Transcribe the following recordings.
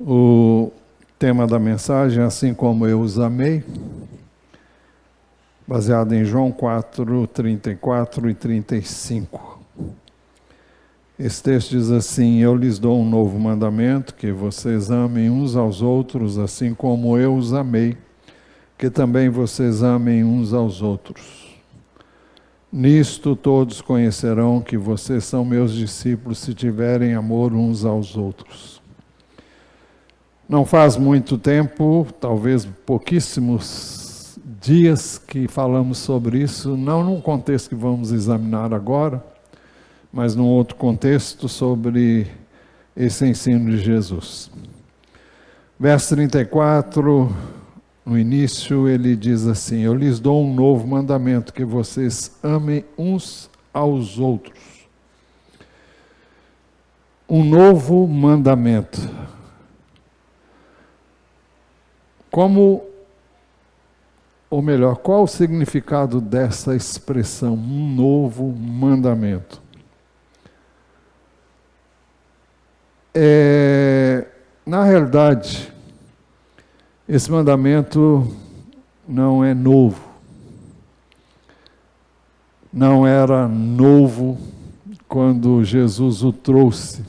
O tema da mensagem, assim como eu os amei, baseado em João 4, 34 e 35. Esse texto diz assim: eu lhes dou um novo mandamento, que vocês amem uns aos outros, assim como eu os amei, que também vocês amem uns aos outros. Nisto todos conhecerão que vocês são meus discípulos, se tiverem amor uns aos outros. Não faz muito tempo, talvez pouquíssimos dias, que falamos sobre isso, não num contexto que vamos examinar agora, mas num outro contexto, sobre esse ensino de Jesus. Verso 34, no início, ele diz assim: eu lhes dou um novo mandamento, que vocês amem uns aos outros. Um novo mandamento. Ou melhor, qual o significado dessa expressão, um novo mandamento? Na realidade, esse mandamento não é novo. Não era novo quando Jesus o trouxe.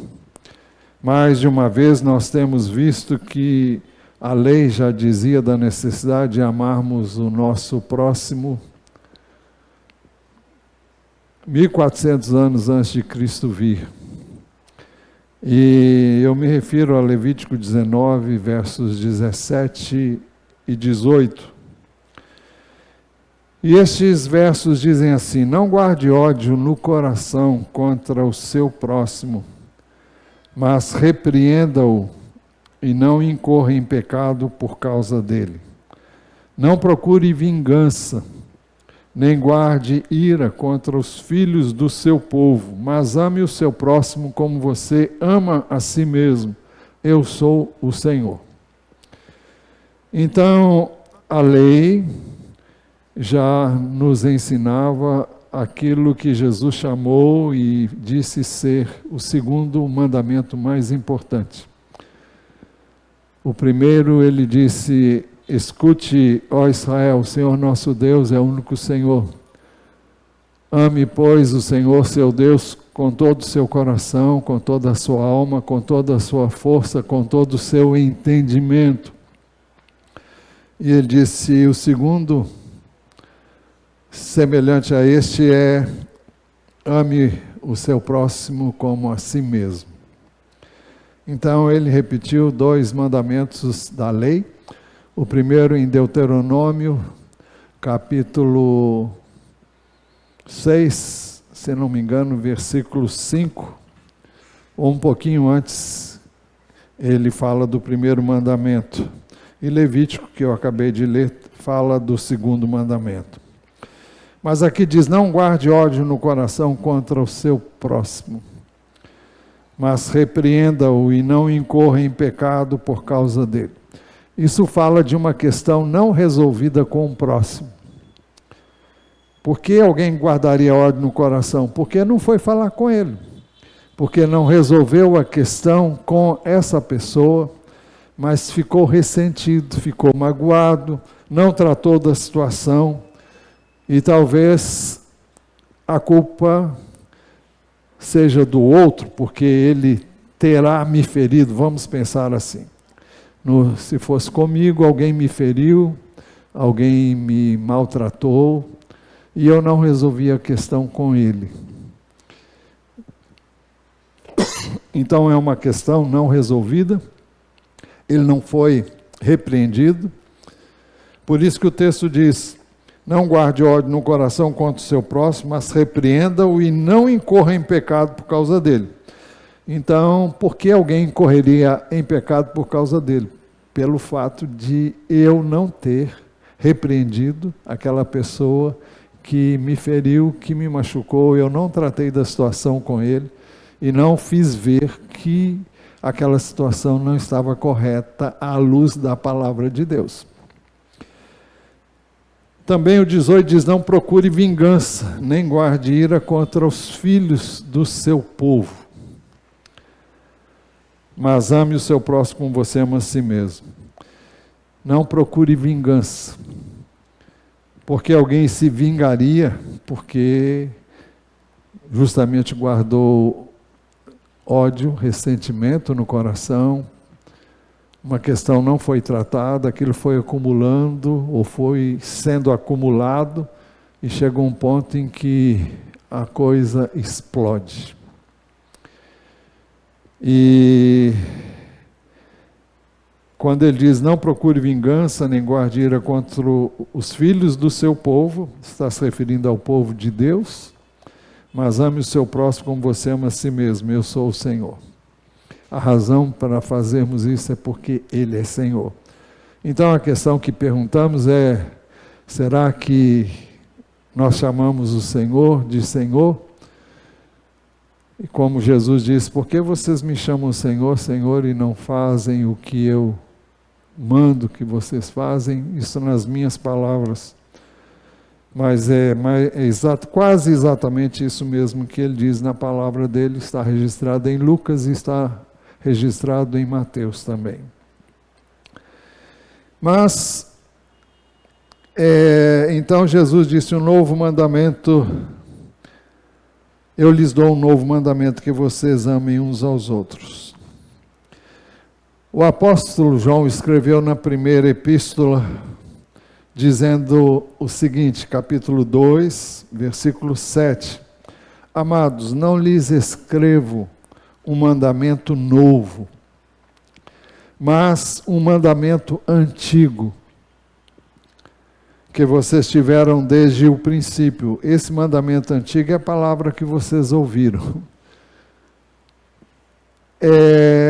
Mais de uma vez nós temos visto que a lei já dizia da necessidade de amarmos o nosso próximo 1400 anos antes de Cristo vir. E eu me refiro a Levítico 19, versos 17 e 18. E estes versos dizem assim: não guarde ódio no coração contra o seu próximo, mas repreenda-o e não incorra em pecado por causa dele. Não procure vingança, nem guarde ira contra os filhos do seu povo, mas ame o seu próximo como você ama a si mesmo. Eu sou o Senhor. Então, a lei já nos ensinava aquilo que Jesus chamou e disse ser o segundo mandamento mais importante. O primeiro, ele disse: escute, ó Israel, o Senhor nosso Deus é o único Senhor. Ame, pois, o Senhor seu Deus com todo o seu coração, com toda a sua alma, com toda a sua força, com todo o seu entendimento. E ele disse: o segundo, semelhante a este, é: ame o seu próximo como a si mesmo. Então ele repetiu dois mandamentos da lei. O primeiro em Deuteronômio, capítulo 6, se não me engano, versículo 5, ou um pouquinho antes, ele fala do primeiro mandamento. E Levítico, que eu acabei de ler, fala do segundo mandamento. Mas aqui diz: não guarde ódio no coração contra o seu próximo, mas repreenda-o e não incorra em pecado por causa dele. Isso fala de uma questão não resolvida com o próximo. Por que alguém guardaria ódio no coração? Porque não foi falar com ele. Porque não resolveu a questão com essa pessoa, mas ficou ressentido, ficou magoado, não tratou da situação, e talvez a culpa seja do outro, porque ele terá me ferido. Vamos pensar assim: se fosse comigo, alguém me feriu, alguém me maltratou, e eu não resolvi a questão com ele. Então é uma questão não resolvida, ele não foi repreendido. Por isso que o texto diz: não guarde ódio no coração contra o seu próximo, mas repreenda-o e não incorra em pecado por causa dele. Então, por que alguém incorreria em pecado por causa dele? Pelo fato de eu não ter repreendido aquela pessoa que me feriu, que me machucou. Eu não tratei da situação com ele e não fiz ver que aquela situação não estava correta à luz da palavra de Deus. Também o 18 diz: não procure vingança, nem guarde ira contra os filhos do seu povo. mas ame o seu próximo como você ama a si mesmo. Não procure vingança, porque alguém se vingaria porque justamente guardou ódio, ressentimento no coração, uma questão não foi tratada, aquilo foi acumulando ou foi sendo acumulado e chegou um ponto em que a coisa explode. E quando ele diz não procure vingança nem guarde ira contra os filhos do seu povo, está se referindo ao povo de Deus, mas ame o seu próximo como você ama a si mesmo, eu sou o Senhor. A razão para fazermos isso é porque Ele é Senhor. Então a questão que perguntamos é, será que nós chamamos o Senhor de Senhor? E como Jesus disse, por que vocês me chamam Senhor, Senhor, e não fazem o que eu mando que vocês fazem? Isso nas minhas palavras. Mas é quase exatamente isso mesmo que ele diz na palavra dele, está registrado em Lucas e está registrado em Mateus também. Mas, então Jesus disse, um novo mandamento, eu lhes dou um novo mandamento, que vocês amem uns aos outros. O apóstolo João escreveu na primeira epístola, dizendo o seguinte, capítulo 2, versículo 7. Amados, não lhes escrevo um mandamento novo, mas um mandamento antigo, que vocês tiveram desde o princípio. Esse mandamento antigo é a palavra que vocês ouviram.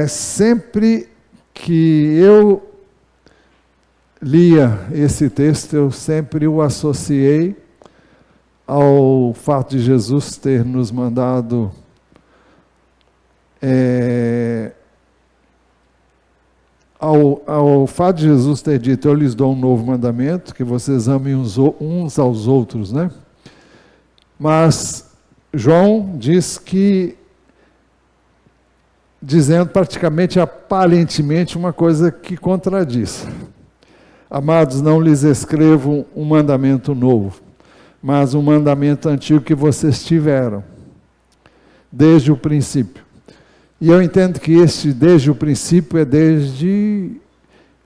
Sempre que eu lia esse texto, eu sempre o associei ao fato de Jesus ter nos mandado ao fato de Jesus ter dito, eu lhes dou um novo mandamento, que vocês amem uns aos outros, né? Mas João diz que, dizendo praticamente, aparentemente, uma coisa que contradiz. Amados, não lhes escrevo um mandamento novo, mas um mandamento antigo que vocês tiveram, desde o princípio. E eu entendo que este desde o princípio é desde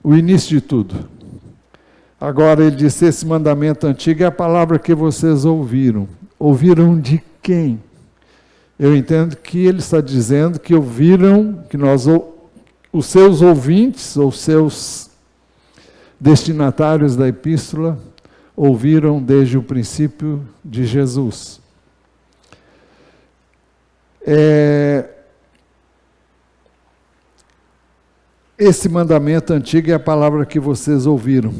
o início de tudo. Agora ele disse, esse mandamento antigo é a palavra que vocês ouviram. Ouviram de quem? Eu entendo que ele está dizendo que ouviram, que os seus ouvintes, ou seus destinatários da epístola, ouviram desde o princípio de Jesus. Esse mandamento antigo é a palavra que vocês ouviram.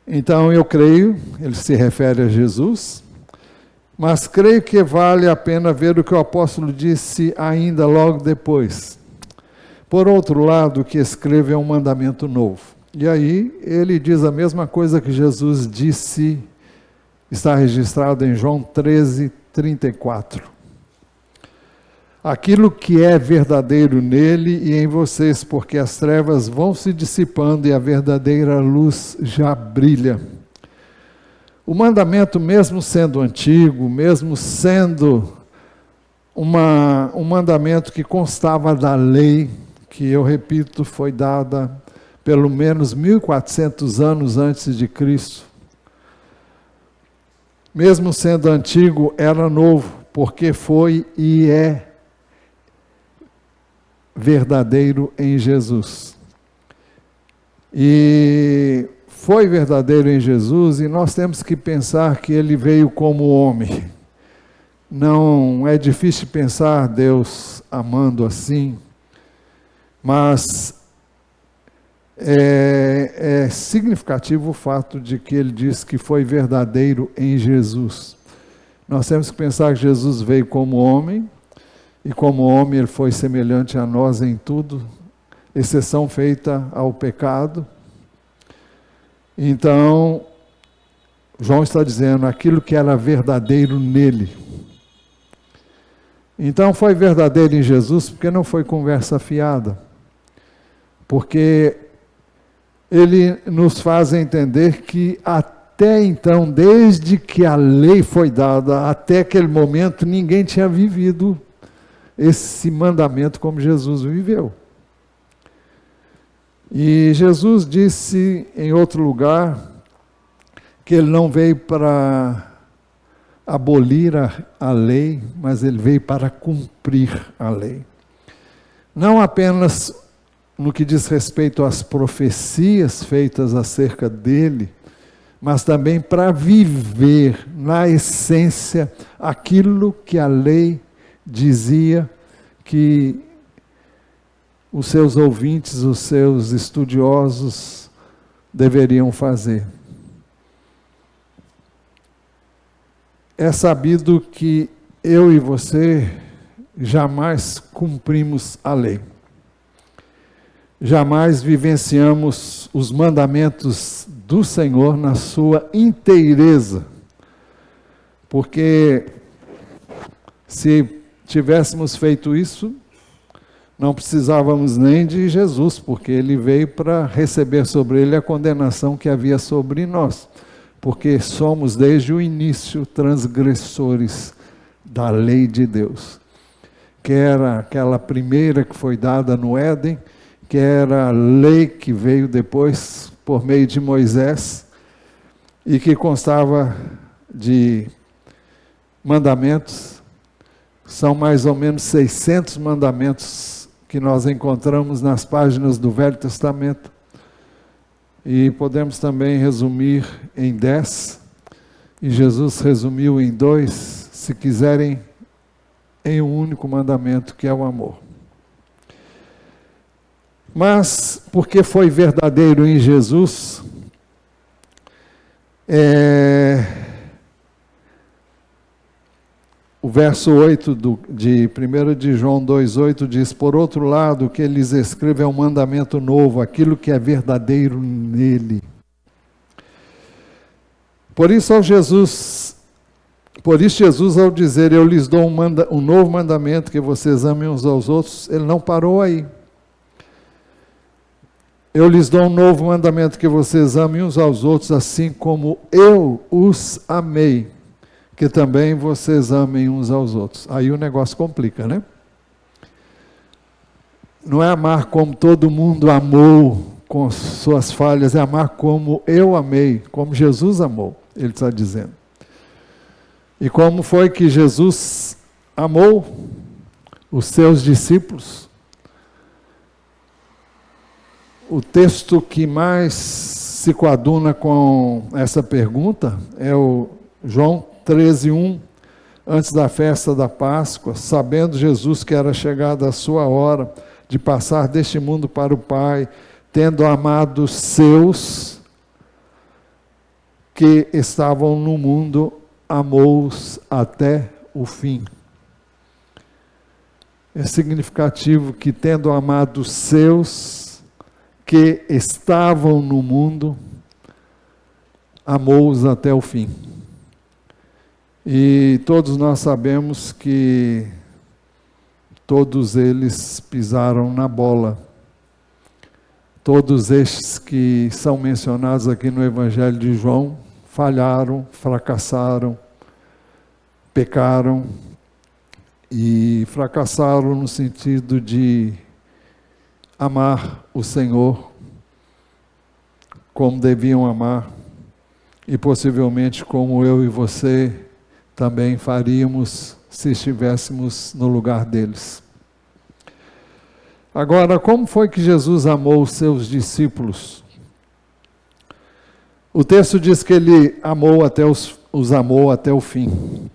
Então eu creio, ele se refere a Jesus, mas creio que vale a pena ver o que o apóstolo disse ainda logo depois. Por outro lado, o que escreve é um mandamento novo. E aí ele diz a mesma coisa que Jesus disse, está registrado em João 13:34. Aquilo que é verdadeiro nele e em vocês, porque as trevas vão se dissipando e a verdadeira luz já brilha. O mandamento, mesmo sendo antigo, mesmo sendo um mandamento que constava da lei, que eu repito, foi dada pelo menos 1400 anos antes de Cristo. Mesmo sendo antigo, era novo, porque foi e é verdadeiro em Jesus. E foi verdadeiro em Jesus, e nós temos que pensar que ele veio como homem. Não é difícil pensar Deus amando assim, mas é significativo o fato de que ele diz que foi verdadeiro em Jesus. Nós temos que pensar que Jesus veio como homem, e como homem ele foi semelhante a nós em tudo, exceção feita ao pecado. Então, João está dizendo aquilo que era verdadeiro nele. Então foi verdadeiro em Jesus porque não foi conversa fiada. Porque ele nos faz entender que até então, desde que a lei foi dada, até aquele momento, ninguém tinha vivido esse mandamento como Jesus viveu. E Jesus disse em outro lugar que ele não veio para abolir a lei, mas ele veio para cumprir a lei. Não apenas no que diz respeito às profecias feitas acerca dele, mas também para viver na essência aquilo que a lei dizia que os seus ouvintes, os seus estudiosos deveriam fazer. É sabido que eu e você jamais cumprimos a lei. Jamais vivenciamos os mandamentos do Senhor na sua inteireza. Porque se tivéssemos feito isso, não precisávamos nem de Jesus, porque ele veio para receber sobre ele a condenação que havia sobre nós. Porque somos desde o início transgressores da lei de Deus. Que era aquela primeira que foi dada no Éden, que era a lei que veio depois por meio de Moisés, e que constava de mandamentos. São mais ou menos 600 mandamentos que nós encontramos nas páginas do Velho Testamento. E podemos também resumir em 10, e Jesus resumiu em 2, se quiserem, em um único mandamento, que é o amor. Mas, porque foi verdadeiro em Jesus, o verso 8 de 1 de João 2,8 diz: por outro lado, o que ele lhes escreve é um mandamento novo, aquilo que é verdadeiro nele. Por isso Jesus, ao dizer, eu lhes dou um novo mandamento, que vocês amem uns aos outros, ele não parou aí. Eu lhes dou um novo mandamento, que vocês amem uns aos outros, assim como eu os amei, que também vocês amem uns aos outros. Aí o negócio complica, né? Não é amar como todo mundo amou, com suas falhas, é amar como eu amei, como Jesus amou, ele está dizendo. E como foi que Jesus amou os seus discípulos? O texto que mais se coaduna com essa pergunta é o João 13:1, antes da festa da Páscoa, sabendo Jesus que era chegada a sua hora de passar deste mundo para o Pai, tendo amado os seus que estavam no mundo, amou-os até o fim. É significativo que, tendo amado os seus que estavam no mundo, amou-os até o fim. E todos nós sabemos que todos eles pisaram na bola. Todos estes que são mencionados aqui no Evangelho de João falharam, fracassaram, pecaram, e fracassaram no sentido de amar o Senhor como deviam amar, e possivelmente como eu e você também faríamos se estivéssemos no lugar deles. Agora, como foi que Jesus amou os seus discípulos? O texto diz que ele amou os amou até o fim.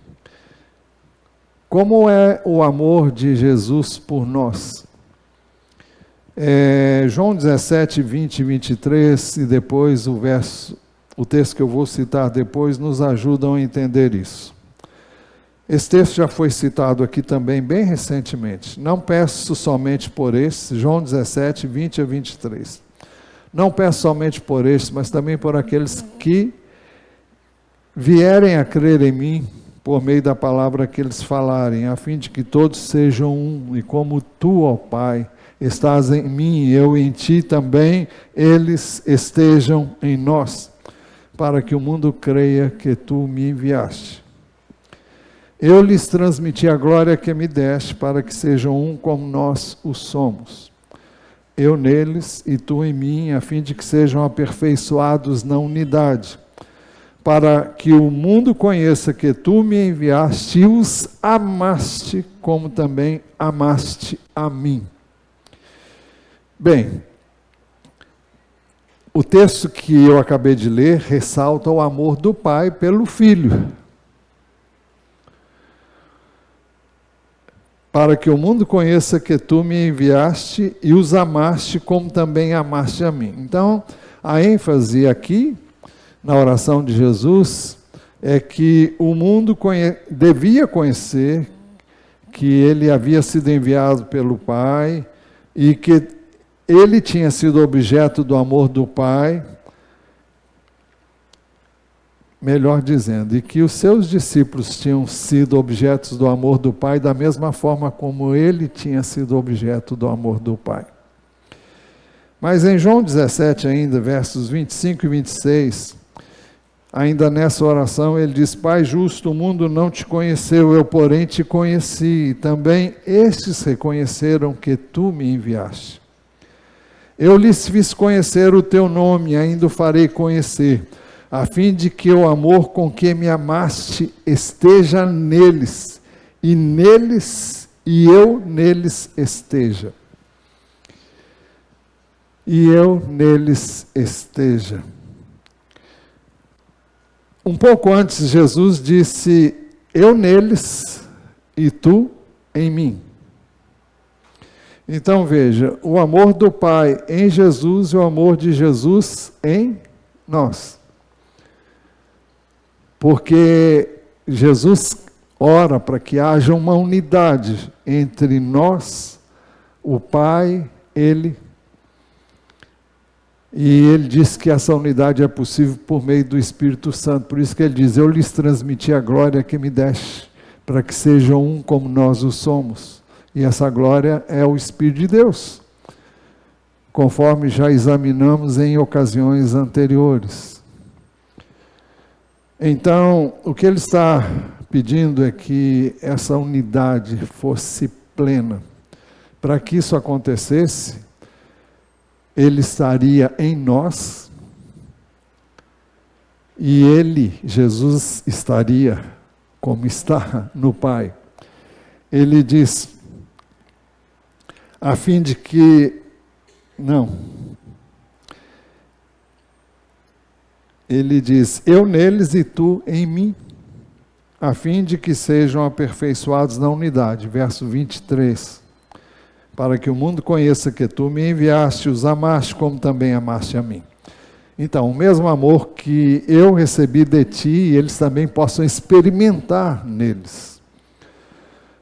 Como é o amor de Jesus por nós? João 17, 20 e 23, e depois o texto que eu vou citar depois, nos ajudam a entender isso. Esse texto já foi citado aqui também bem recentemente. Não peço somente por estes, João 17, 20 a 23. Não peço somente por estes, mas também por aqueles que vierem a crer em mim, por meio da palavra que eles falarem, a fim de que todos sejam um, e como tu, ó Pai, estás em mim e eu em ti também, eles estejam em nós, para que o mundo creia que tu me enviaste. Eu lhes transmiti a glória que me deste, para que sejam um como nós o somos. Eu neles e tu em mim, a fim de que sejam aperfeiçoados na unidade, para que o mundo conheça que tu me enviaste e os amaste, como também amaste a mim. Bem, o texto que eu acabei de ler ressalta o amor do Pai pelo Filho. Para que o mundo conheça que tu me enviaste e os amaste, como também amaste a mim. Então, a ênfase aqui, na oração de Jesus, é que o mundo devia conhecer que ele havia sido enviado pelo Pai e que ele tinha sido objeto do amor do Pai, melhor dizendo, e que os seus discípulos tinham sido objetos do amor do Pai da mesma forma como ele tinha sido objeto do amor do Pai. Mas em João 17 ainda, versos 25 e 26, ainda nessa oração ele diz: Pai justo, o mundo não te conheceu, eu porém te conheci, e também estes reconheceram que tu me enviaste. Eu lhes fiz conhecer o teu nome, e ainda o farei conhecer, a fim de que o amor com que me amaste esteja neles, e eu neles esteja. E eu neles esteja. Um pouco antes, Jesus disse: eu neles e tu em mim. Então veja, o amor do Pai em Jesus e o amor de Jesus em nós. Porque Jesus ora para que haja uma unidade entre nós, o Pai, Ele. E Ele diz que essa unidade é possível por meio do Espírito Santo. Por isso que Ele diz: eu lhes transmiti a glória que me deste, para que sejam um como nós o somos. E essa glória é o Espírito de Deus, conforme já examinamos em ocasiões anteriores. Então, o que ele está pedindo é que essa unidade fosse plena. Para que isso acontecesse, ele estaria em nós e ele, Jesus, estaria como está no Pai. Ele diz, a fim de que, ele diz, eu neles e tu em mim, a fim de que sejam aperfeiçoados na unidade. Verso 23. Para que o mundo conheça que tu me enviaste, os amaste, como também amaste a mim. Então, o mesmo amor que eu recebi de ti, eles também possam experimentar neles.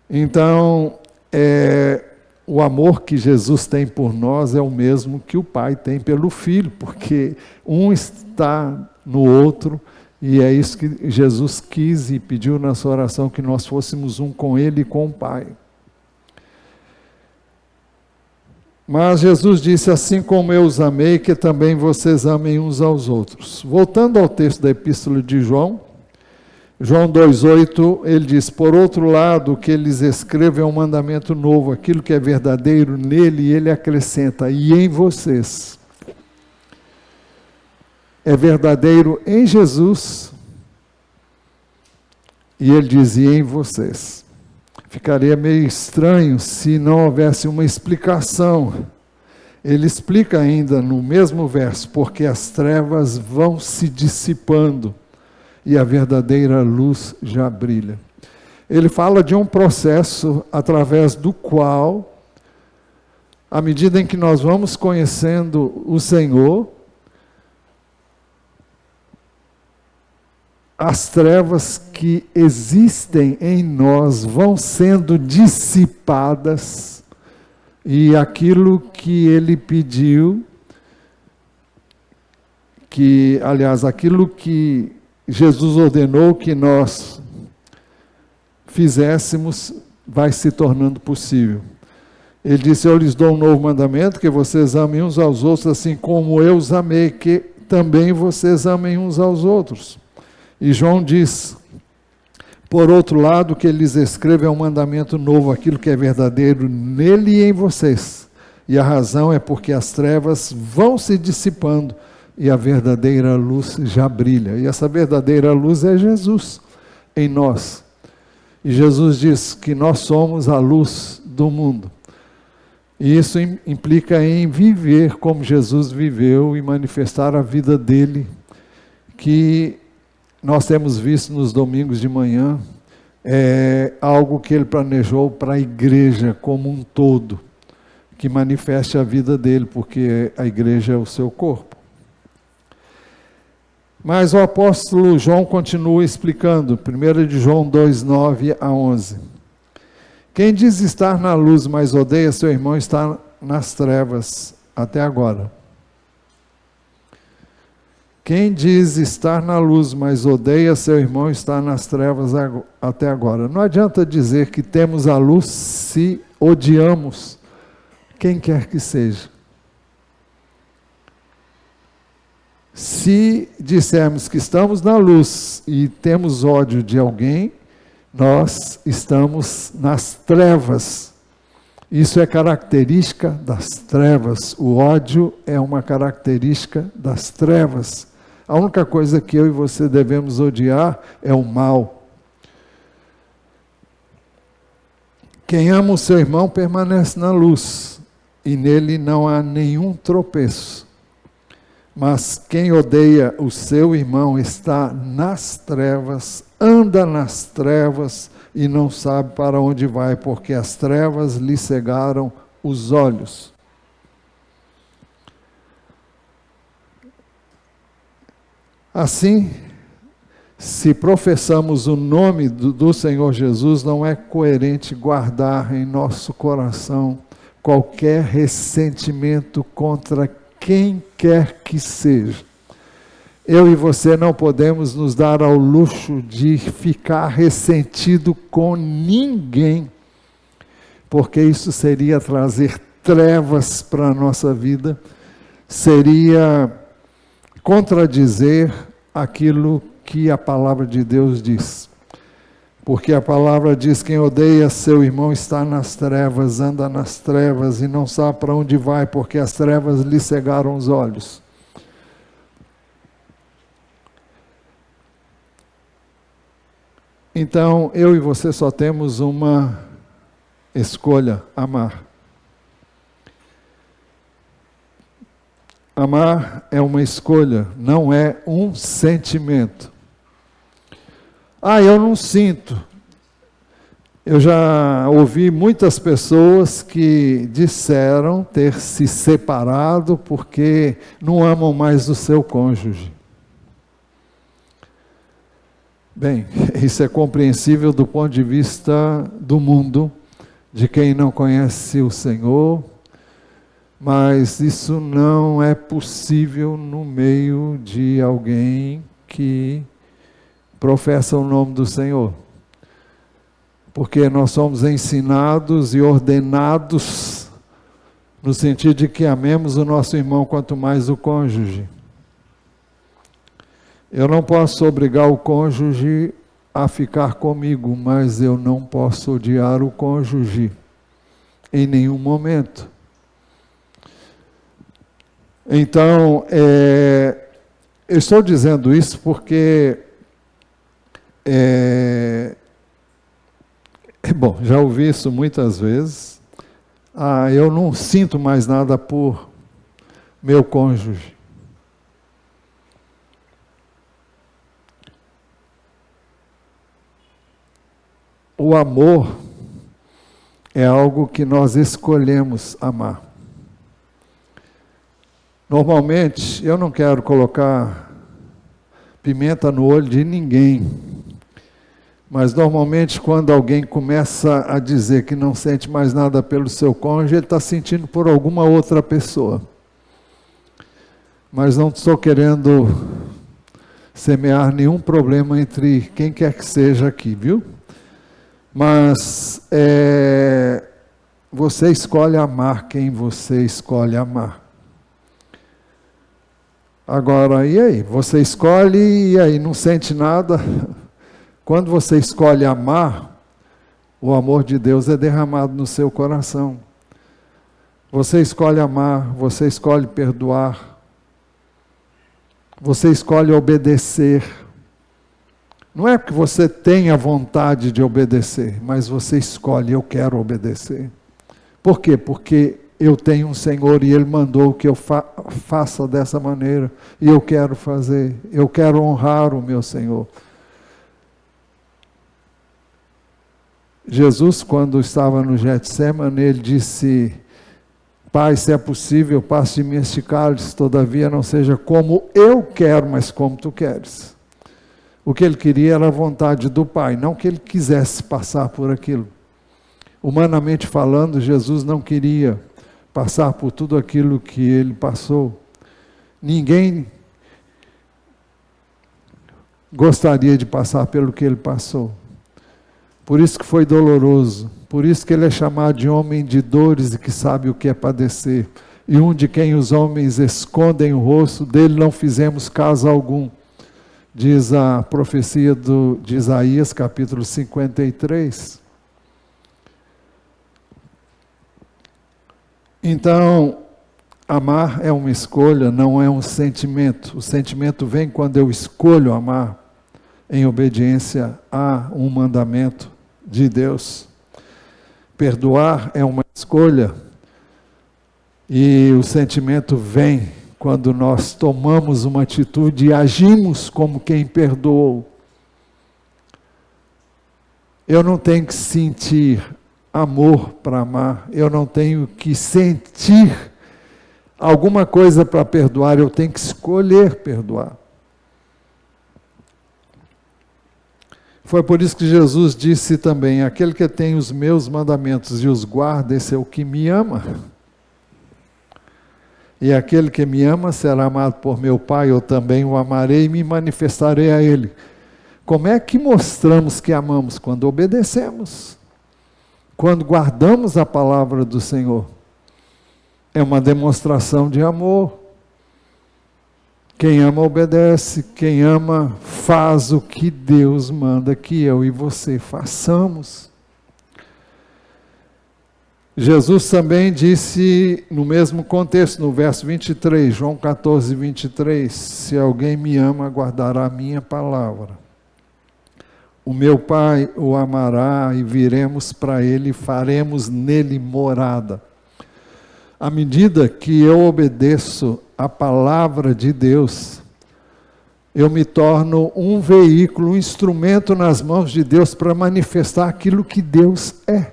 Então, o amor que Jesus tem por nós é o mesmo que o Pai tem pelo Filho, porque um está no outro, e é isso que Jesus quis e pediu na sua oração, que nós fôssemos um com Ele e com o Pai. Mas Jesus disse, assim como eu os amei, que também vocês amem uns aos outros. Voltando ao texto da Epístola de João 2,8, ele diz, por outro lado, o que eles escrevem é um mandamento novo, aquilo que é verdadeiro nele, ele acrescenta, e em vocês. É verdadeiro em Jesus, e ele diz, e em vocês. Ficaria meio estranho se não houvesse uma explicação. Ele explica ainda no mesmo verso, porque as trevas vão se dissipando e a verdadeira luz já brilha. Ele fala de um processo através do qual, à medida em que nós vamos conhecendo o Senhor, as trevas que existem em nós vão sendo dissipadas e aquilo que ele pediu, aquilo que Jesus ordenou que nós fizéssemos, vai se tornando possível. Ele disse: eu lhes dou um novo mandamento, que vocês amem uns aos outros, assim como eu os amei, que também vocês amem uns aos outros. E João diz, por outro lado, que ele lhes escreve um mandamento novo, aquilo que é verdadeiro nele e em vocês. E a razão é porque as trevas vão se dissipando e a verdadeira luz já brilha. E essa verdadeira luz é Jesus em nós. E Jesus diz que nós somos a luz do mundo. E isso implica em viver como Jesus viveu e manifestar a vida dele, que nós temos visto nos domingos de manhã, é algo que ele planejou para a igreja como um todo, que manifeste a vida dele, porque a igreja é o seu corpo. Mas o apóstolo João continua explicando, 1 de João 2, 9 a 11. Quem diz estar na luz, mas odeia seu irmão, está nas trevas até agora. Quem diz estar na luz, mas odeia seu irmão, está nas trevas até agora. Não adianta dizer que temos a luz se odiamos quem quer que seja. Se dissermos que estamos na luz e temos ódio de alguém, nós estamos nas trevas. Isso é característica das trevas. O ódio é uma característica das trevas. A única coisa que eu e você devemos odiar é o mal. Quem ama o seu irmão permanece na luz, e nele não há nenhum tropeço. Mas quem odeia o seu irmão está nas trevas, anda nas trevas e não sabe para onde vai, porque as trevas lhe cegaram os olhos. Assim, se professamos o nome do Senhor Jesus, não é coerente guardar em nosso coração qualquer ressentimento contra quem quer que seja. Eu e você não podemos nos dar ao luxo de ficar ressentido com ninguém, porque isso seria trazer trevas para a nossa vida, seria contradizer aquilo que a palavra de Deus diz. Porque a palavra diz: quem odeia seu irmão está nas trevas, anda nas trevas e não sabe para onde vai, porque as trevas lhe cegaram os olhos. Então, eu e você só temos uma escolha: amar. Amar é uma escolha, não é um sentimento. Eu não sinto. Eu já ouvi muitas pessoas que disseram ter se separado porque não amam mais o seu cônjuge. Bem, isso é compreensível do ponto de vista do mundo, de quem não conhece o Senhor, mas isso não é possível no meio de alguém que professa o nome do Senhor. Porque nós somos ensinados e ordenados no sentido de que amemos o nosso irmão quanto mais o cônjuge. Eu não posso obrigar o cônjuge a ficar comigo, mas eu não posso odiar o cônjuge em nenhum momento. Então, eu estou dizendo isso porque bom, já ouvi isso muitas vezes. Eu não sinto mais nada por meu cônjuge. O amor é algo que nós escolhemos amar. Normalmente, eu não quero colocar pimenta no olho de ninguém, mas normalmente quando alguém começa a dizer que não sente mais nada pelo seu cônjuge, ele está sentindo por alguma outra pessoa. Mas não estou querendo semear nenhum problema entre quem quer que seja aqui, viu? Mas você escolhe amar quem você escolhe amar. Agora, e aí? Você escolhe e aí não sente nada? Quando você escolhe amar, o amor de Deus é derramado no seu coração. Você escolhe amar, você escolhe perdoar, você escolhe obedecer. Não é porque você tenha vontade de obedecer, mas você escolhe, eu quero obedecer. Por quê? Porque eu tenho um Senhor e Ele mandou que eu faça dessa maneira, e eu quero fazer, eu quero honrar o meu Senhor. Jesus, quando estava no Getsemane, Ele disse: Pai, se é possível, passe de mim este cálice, todavia não seja como eu quero, mas como tu queres. O que Ele queria era a vontade do Pai, não que Ele quisesse passar por aquilo. Humanamente falando, Jesus não queria passar por tudo aquilo que Ele passou. Ninguém gostaria de passar pelo que Ele passou. Por isso que foi doloroso. Por isso que Ele é chamado de homem de dores e que sabe o que é padecer. E um de quem os homens escondem o rosto, dele não fizemos caso algum. Diz a profecia de Isaías, capítulo 53. Então, amar é uma escolha, não é um sentimento. O sentimento vem quando eu escolho amar em obediência a um mandamento de Deus. Perdoar é uma escolha e o sentimento vem quando nós tomamos uma atitude e agimos como quem perdoou. Eu não tenho que sentir amor para amar, eu não tenho que sentir alguma coisa para perdoar, eu tenho que escolher perdoar. Foi por isso que Jesus disse também: aquele que tem os meus mandamentos e os guarda, esse é o que me ama. E aquele que me ama será amado por meu Pai, eu também o amarei e me manifestarei a ele. Como é que mostramos que amamos? Quando obedecemos. Quando guardamos a palavra do Senhor. É uma demonstração de amor. Quem ama obedece, quem ama faz o que Deus manda que eu e você façamos. Jesus também disse, no mesmo contexto, no verso 23, João 14, 23, se alguém me ama, guardará a minha palavra. O meu Pai o amará e viremos para ele e faremos nele morada. À medida que eu obedeço a palavra de Deus, eu me torno um veículo, um instrumento nas mãos de Deus para manifestar aquilo que Deus é.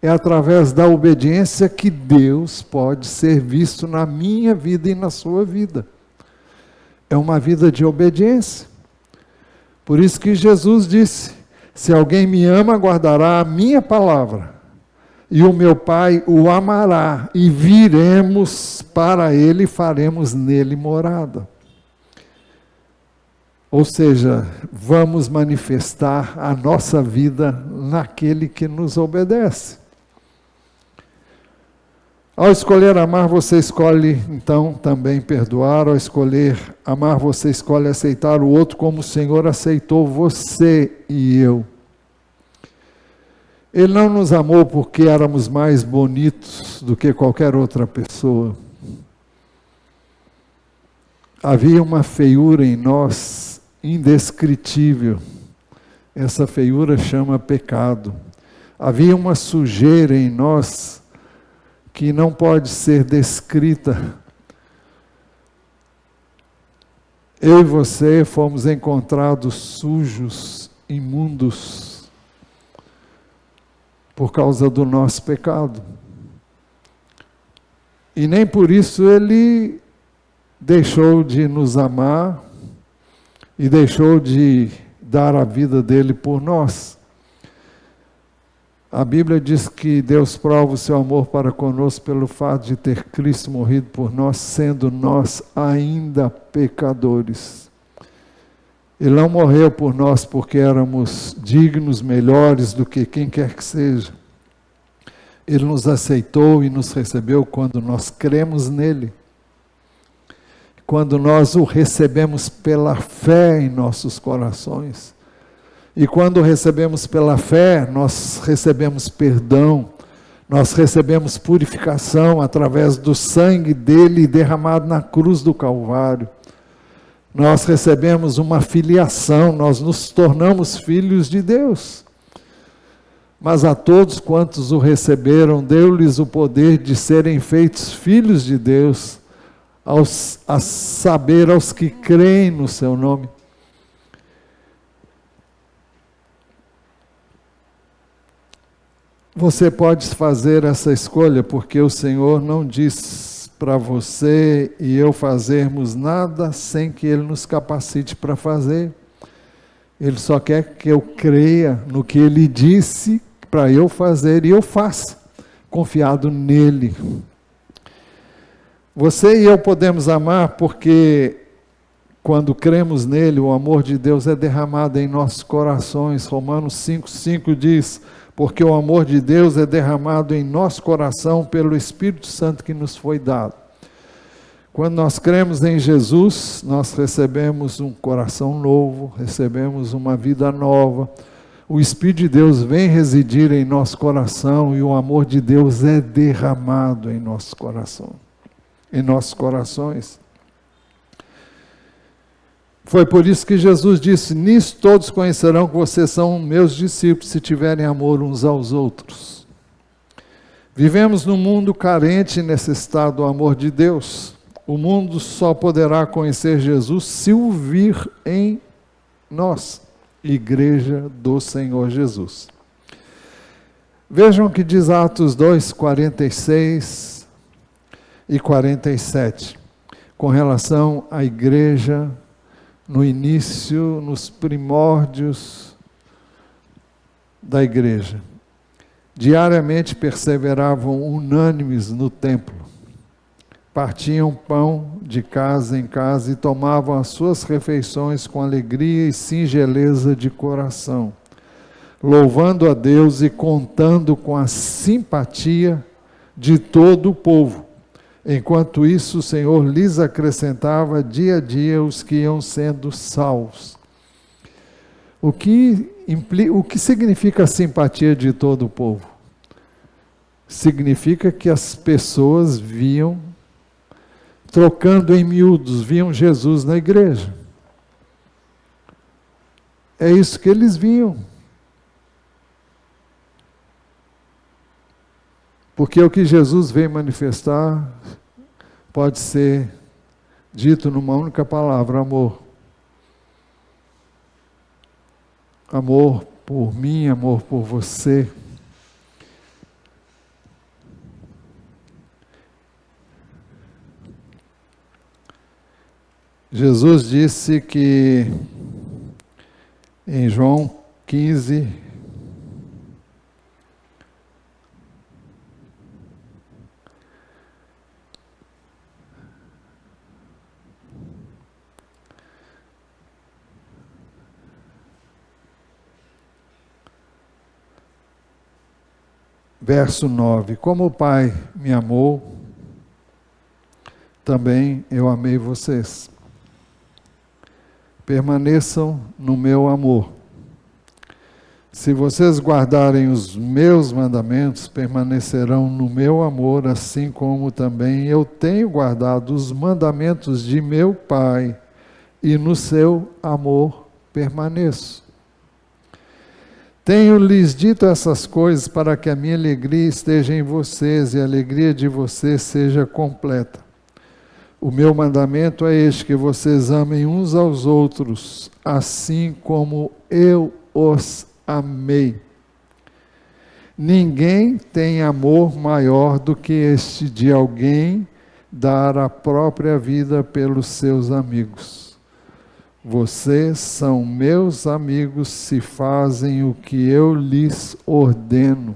É através da obediência que Deus pode ser visto na minha vida e na sua vida. É uma vida de obediência. Por isso que Jesus disse, se alguém me ama, guardará a minha palavra. E o meu Pai o amará, e viremos para ele e faremos nele morada. Ou seja, vamos manifestar a nossa vida naquele que nos obedece. Ao escolher amar, você escolhe, então, também perdoar. Ao escolher amar, você escolhe aceitar o outro como o Senhor aceitou você e eu. Ele não nos amou porque éramos mais bonitos do que qualquer outra pessoa. Havia uma feiura em nós indescritível. Essa feiura chama pecado. Havia uma sujeira em nós que não pode ser descrita. Eu e você fomos encontrados sujos, imundos, por causa do nosso pecado. E nem por isso Ele deixou de nos amar e deixou de dar a vida dele por nós. A Bíblia diz que Deus prova o seu amor para conosco pelo fato de ter Cristo morrido por nós, sendo nós ainda pecadores. Ele não morreu por nós porque éramos dignos, melhores do que quem quer que seja. Ele nos aceitou e nos recebeu quando nós cremos nele. Quando nós o recebemos pela fé em nossos corações. E quando recebemos pela fé, nós recebemos perdão, nós recebemos purificação através do sangue dele derramado na cruz do Calvário. Nós recebemos uma filiação, nós nos tornamos filhos de Deus. Mas a todos quantos o receberam, deu-lhes o poder de serem feitos filhos de Deus, a saber, aos que creem no seu nome. Você pode fazer essa escolha, porque o Senhor não diz para você e eu fazermos nada sem que Ele nos capacite para fazer. Ele só quer que eu creia no que Ele disse para eu fazer e eu faça, confiado nele. Você e eu podemos amar porque quando cremos nele, o amor de Deus é derramado em nossos corações. Romanos 5,5 diz: porque o amor de Deus é derramado em nosso coração pelo Espírito Santo que nos foi dado. Quando nós cremos em Jesus, nós recebemos um coração novo, recebemos uma vida nova. O Espírito de Deus vem residir em nosso coração e o amor de Deus é derramado em nosso coração, em nossos corações. Foi por isso que Jesus disse: nisso todos conhecerão que vocês são meus discípulos, se tiverem amor uns aos outros. Vivemos num mundo carente e necessitado do amor de Deus. O mundo só poderá conhecer Jesus se o vir em nós, Igreja do Senhor Jesus. Vejam o que diz Atos 2, 46 e 47, com relação à igreja no início, nos primórdios da igreja. Diariamente perseveravam unânimes no templo, partiam pão de casa em casa e tomavam as suas refeições com alegria e singeleza de coração, louvando a Deus e contando com a simpatia de todo o povo. Enquanto isso, o Senhor lhes acrescentava dia a dia os que iam sendo salvos. O que significa a simpatia de todo o povo? Significa que as pessoas viam, trocando em miúdos, viam Jesus na igreja. É isso que eles viam. Porque o que Jesus veio manifestar pode ser dito numa única palavra: amor. Amor por mim, amor por você. Jesus disse que em João 15, verso 9: como o Pai me amou, também eu amei vocês. Permaneçam no meu amor. Se vocês guardarem os meus mandamentos, permanecerão no meu amor, assim como também eu tenho guardado os mandamentos de meu Pai, e no seu amor permaneço. Tenho-lhes dito essas coisas para que a minha alegria esteja em vocês e a alegria de vocês seja completa. O meu mandamento é este, que vocês amem uns aos outros, assim como eu os amei. Ninguém tem amor maior do que este, de alguém dar a própria vida pelos seus amigos. Vocês são meus amigos se fazem o que eu lhes ordeno.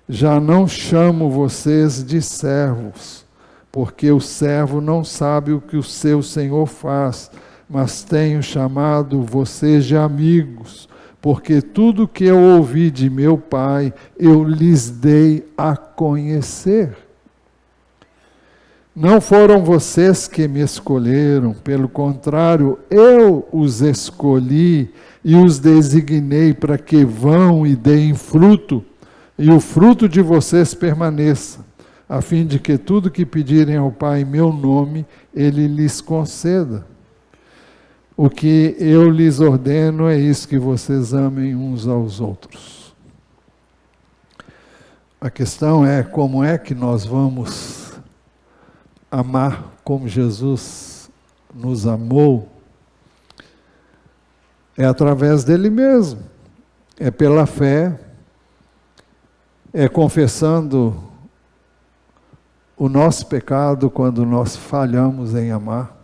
Já não chamo vocês de servos, porque o servo não sabe o que o seu senhor faz, mas tenho chamado vocês de amigos, porque tudo que eu ouvi de meu Pai, eu lhes dei a conhecer. Não foram vocês que me escolheram, pelo contrário, eu os escolhi e os designei para que vão e deem fruto, e o fruto de vocês permaneça, a fim de que tudo que pedirem ao Pai em meu nome, Ele lhes conceda. O que eu lhes ordeno é isso, que vocês amem uns aos outros. A questão é como é que nós vamos amar como Jesus nos amou. É através dele mesmo, é pela fé, é confessando o nosso pecado quando nós falhamos em amar,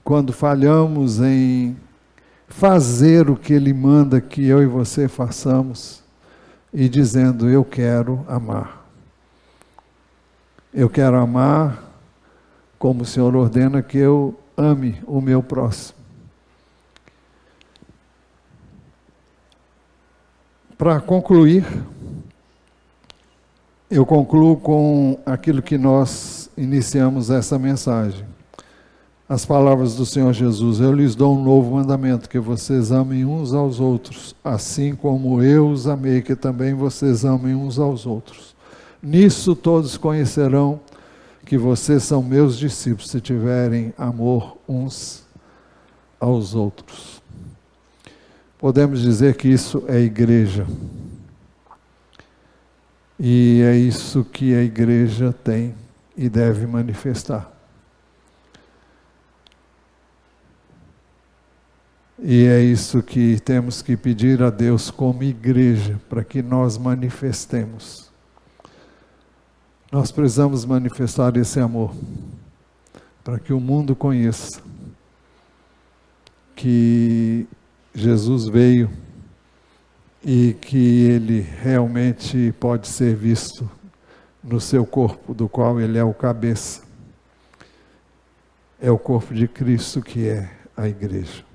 quando falhamos em fazer o que ele manda que eu e você façamos, e dizendo: eu quero amar. Eu quero amar como o Senhor ordena que eu ame o meu próximo. Para concluir, eu concluo com aquilo que nós iniciamos essa mensagem. As palavras do Senhor Jesus: eu lhes dou um novo mandamento, que vocês amem uns aos outros, assim como eu os amei, que também vocês amem uns aos outros. Nisso todos conhecerão que vocês são meus discípulos, se tiverem amor uns aos outros. Podemos dizer que isso é igreja. E é isso que a igreja tem e deve manifestar. E é isso que temos que pedir a Deus como igreja, para que nós manifestemos. Nós precisamos manifestar esse amor, para que o mundo conheça que Jesus veio e que Ele realmente pode ser visto no seu corpo, do qual Ele é o cabeça. É o corpo de Cristo que é a igreja.